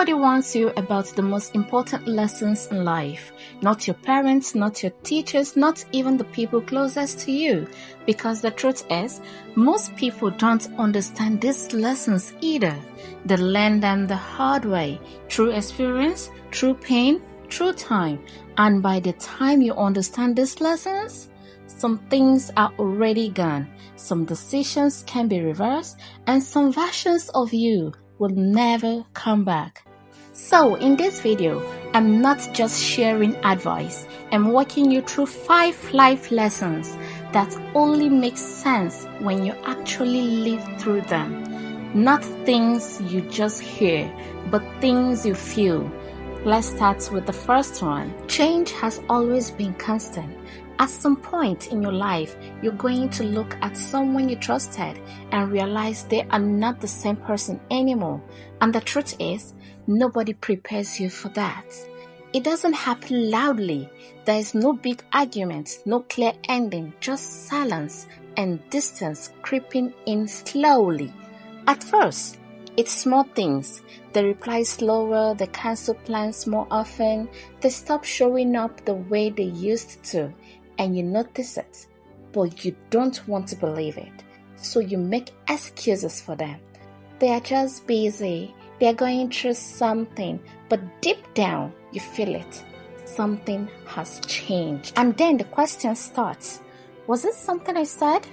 Nobody warns you about the most important lessons in life. Not your parents, not your teachers, not even the people closest to you. Because the truth is, most people don't understand these lessons either. They learn them the hard way, through experience, through pain, through time. And by the time you understand these lessons, some things are already gone. Some decisions can be reversed, and some versions of you will never come back. So in this video, I'm not just sharing advice. I'm walking you through 5 life lessons that only make sense when you actually live through them. Not things you just hear, but things you feel. Let's start with the first one. Change has always been constant. At some point in your life, you're going to look at someone you trusted and realize they are not the same person anymore. And the truth is, nobody prepares you for that. It doesn't happen loudly. There is no big argument, no clear ending, just silence and distance creeping in slowly. At first, it's small things. They reply slower, they cancel plans more often, they stop showing up the way they used to. And you notice it, but you don't want to believe it. So you make excuses for them. They are just busy. They are going through something. But deep down, you feel it. Something has changed. And then the question starts. Was it something I said?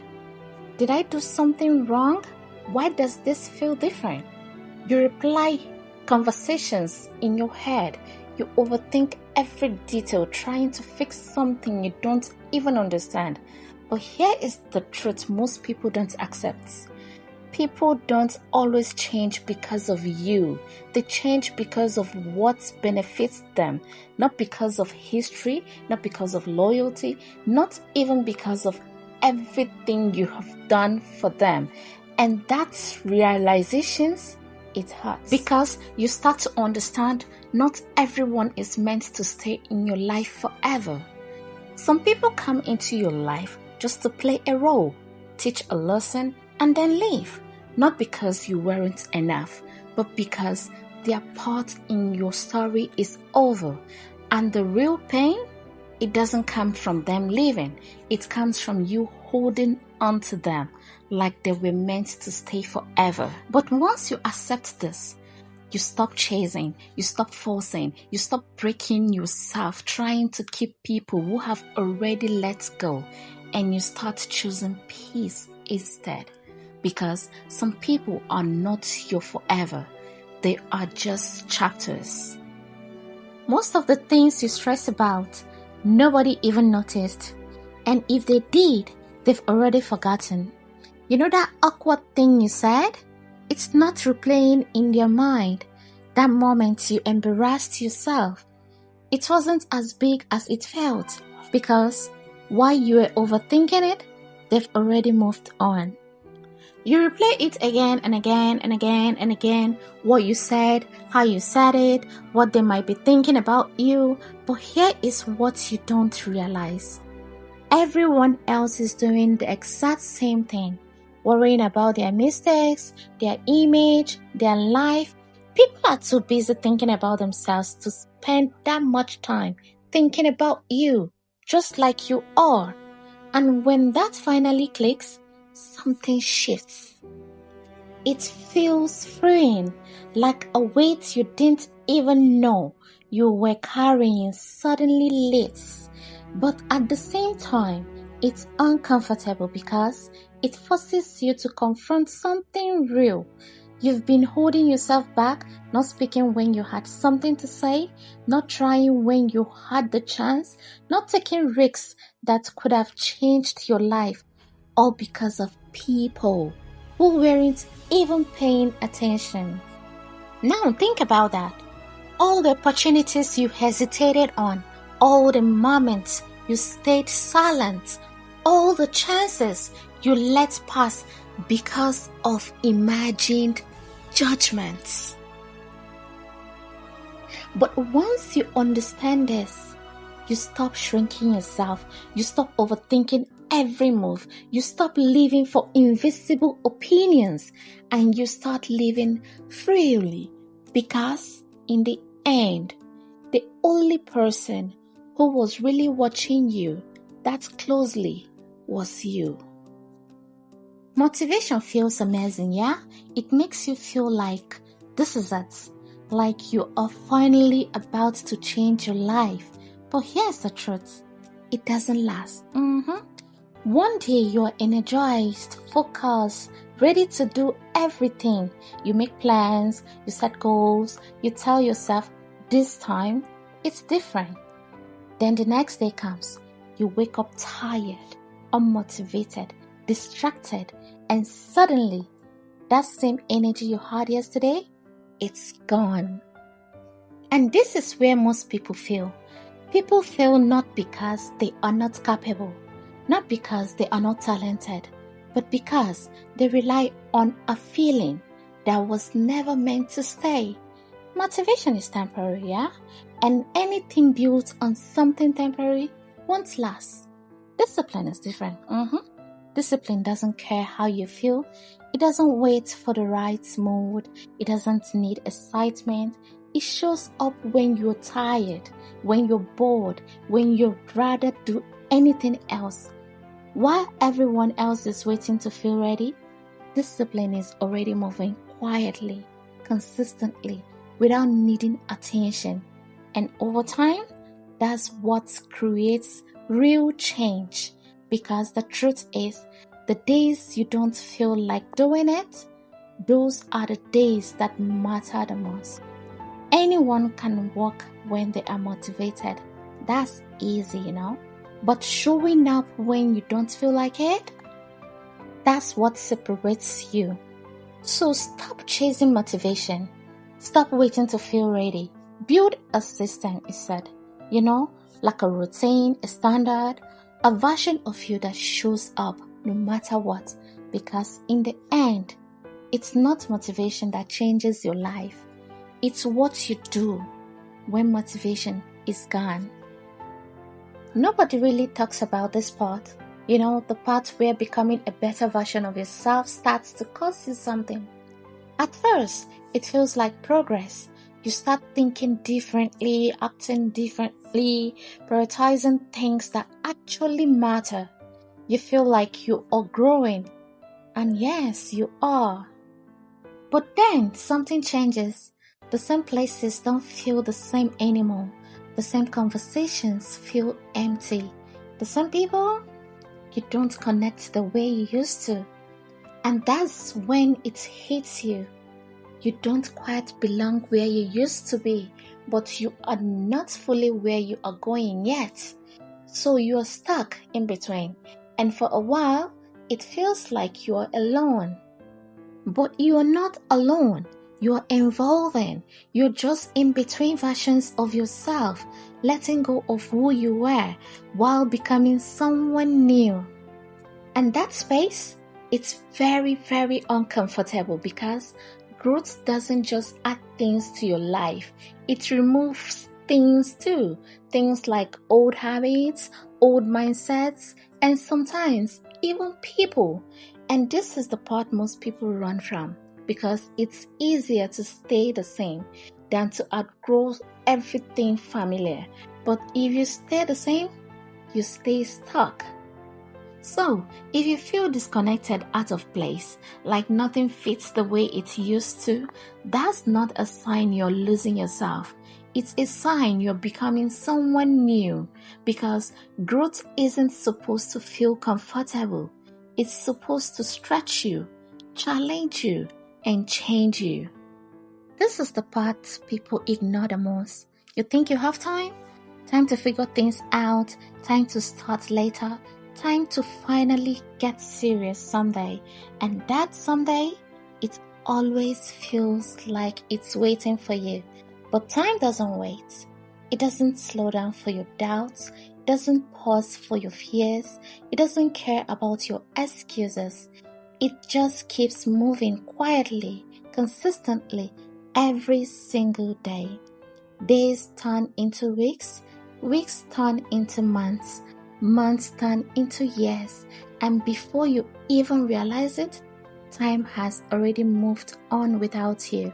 Did I do something wrong? Why does this feel different? You reply conversations in your head. You overthink every detail, trying to fix something you don't even understand. But here is the truth most people don't accept. People don't always change because of you. They change because of what benefits them, not because of history, not because of loyalty, not even because of everything you have done for them. And that's realizations. It hurts because you start to understand not everyone is meant to stay in your life forever. Some people come into your life just to play a role, teach a lesson, and then leave. Not because you weren't enough, but because their part in your story is over. And the real pain, it doesn't come from them leaving. It comes from you holding on to them like they were meant to stay forever. But once you accept this, you stop chasing, you stop forcing, you stop breaking yourself, trying to keep people who have already let go, and you start choosing peace instead. Because some people are not your forever. They are just chapters. Most of the things you stress about, nobody even noticed. And if they did, they've already forgotten. You know that awkward thing you said? It's not replaying in their mind. That moment you embarrassed yourself. It wasn't as big as it felt because while you were overthinking it, they've already moved on. You replay it again and again and again and again, what you said, how you said it, what they might be thinking about you. But here is what you don't realize. Everyone else is doing the exact same thing, worrying about their mistakes, their image, their life. People are too busy thinking about themselves to spend that much time thinking about you, just like you are. And when that finally clicks, something shifts. It feels freeing, like a weight you didn't even know you were carrying suddenly lifts. But at the same time, it's uncomfortable because it forces you to confront something real. You've been holding yourself back, not speaking when you had something to say, not trying when you had the chance, not taking risks that could have changed your life, all because of people who weren't even paying attention. Now think about that. All the opportunities you hesitated on, all the moments you stayed silent, all the chances you let pass because of imagined judgments. But once you understand this, you stop shrinking yourself, you stop overthinking every move, you stop living for invisible opinions, and you start living freely because in the end, the only person who was really watching you that closely was you. Motivation feels amazing, yeah? It makes you feel like this is it, like you are finally about to change your life. But here's the truth, it doesn't last. One day you are energized, focused, ready to do everything. You make plans, you set goals, you tell yourself, this time it's different. Then the next day comes, you wake up tired, unmotivated, distracted, and suddenly that same energy you had yesterday, it's gone. And this is where most people fail. People fail not because they are not capable, not because they are not talented, but because they rely on a feeling that was never meant to stay. Motivation is temporary, yeah? And anything built on something temporary won't last. Discipline is different. Discipline doesn't care how you feel. It doesn't wait for the right mood. It doesn't need excitement. It shows up when you're tired, when you're bored, when you'd rather do anything else. While everyone else is waiting to feel ready, discipline is already moving quietly, consistently, without needing attention. And over time, that's what creates real change. Because the truth is, the days you don't feel like doing it, those are the days that matter the most. Anyone can walk when they are motivated. That's easy, But showing up when you don't feel like it, that's what separates you. So stop chasing motivation. Stop waiting to feel ready. Build a system instead. Like a routine, a standard, a version of you that shows up no matter what. Because in the end, it's not motivation that changes your life. It's what you do when motivation is gone. Nobody really talks about this part. The part where becoming a better version of yourself starts to cost you something. At first, it feels like progress. You start thinking differently, acting differently, prioritizing things that actually matter. You feel like you are growing. And yes, you are. But then something changes. The same places don't feel the same anymore. The same conversations feel empty. The same people, you don't connect the way you used to. And that's when it hits you. You don't quite belong where you used to be, but you are not fully where you are going yet. So you are stuck in between. And for a while, it feels like you are alone. But you are not alone. You are evolving. You're just in between versions of yourself, letting go of who you were while becoming someone new. And that space, it's very, very uncomfortable because growth doesn't just add things to your life. It removes things too. Things like old habits, old mindsets, and sometimes even people. And this is the part most people run from because it's easier to stay the same than to outgrow everything familiar. But if you stay the same, you stay stuck. So, if you feel disconnected, out of place, like nothing fits the way it used to, that's not a sign you're losing yourself. It's a sign you're becoming someone new, because growth isn't supposed to feel comfortable. It's supposed to stretch you, challenge you, and change you. This is the part people ignore the most. You think you have time? Time to figure things out, time to start later, time to finally get serious someday. And that someday, it always feels like it's waiting for you. But time doesn't wait. It doesn't slow down for your doubts. It doesn't pause for your fears. It doesn't care about your excuses. It just keeps moving quietly, consistently, every single day. Days turn into weeks. Weeks turn into months. Months turn into years, and before you even realize it, time has already moved on without you.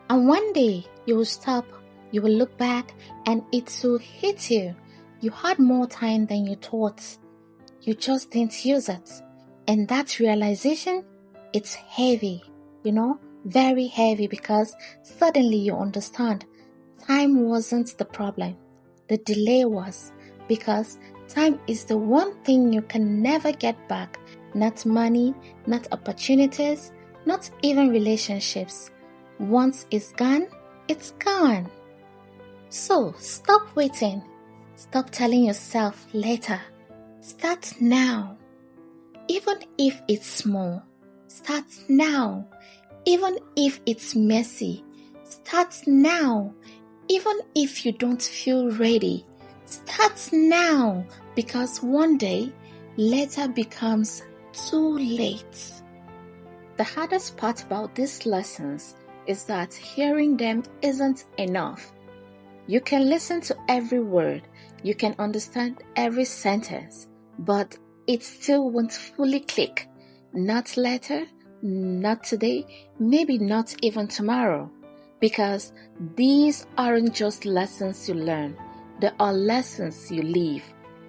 And one day you will stop, you will look back, and it will hit you. You had more time than you thought. You just didn't use it. And that realization, it's heavy, very heavy, because suddenly you understand time wasn't the problem. The delay was, because time is the one thing you can never get back. Not money, not opportunities, not even relationships. Once it's gone, it's gone. So stop waiting. Stop telling yourself later. Start now. Even if it's small, start now. Even if it's messy, start now. Even if you don't feel ready, start now. Because one day, later becomes too late. The hardest part about these lessons is that hearing them isn't enough. You can listen to every word, you can understand every sentence, but it still won't fully click. Not later, not today, maybe not even tomorrow. Because these aren't just lessons you learn, they are lessons you live.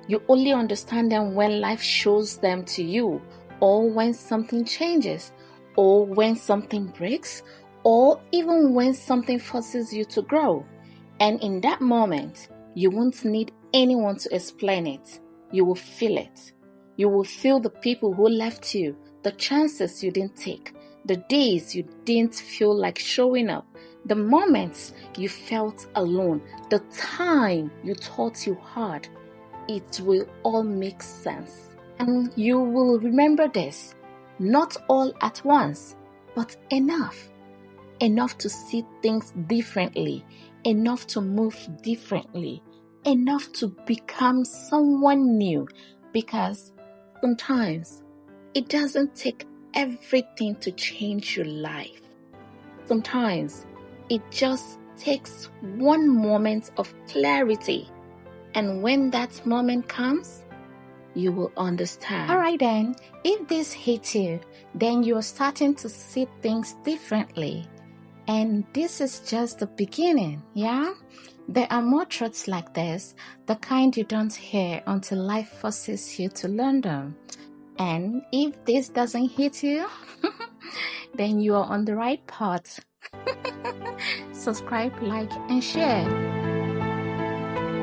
You only understand them when life shows them to you, or when something changes, or when something breaks, or even when something forces you to grow. And in that moment, you won't need anyone to explain it. You will feel it. You will feel the people who left you, the chances you didn't take, the days you didn't feel like showing up, the moments you felt alone, the time you thought you had. It will all make sense. And you will remember this, not all at once, but enough. Enough to see things differently, enough to move differently, enough to become someone new. Because sometimes it doesn't take everything to change your life. Sometimes it just takes one moment of clarity. And when that moment comes, you will understand. Alright then, if this hits you, then you're starting to see things differently. And this is just the beginning, yeah? There are more truths like this, the kind you don't hear until life forces you to learn them. And if this doesn't hit you, then you are on the right path. Subscribe, like, and share.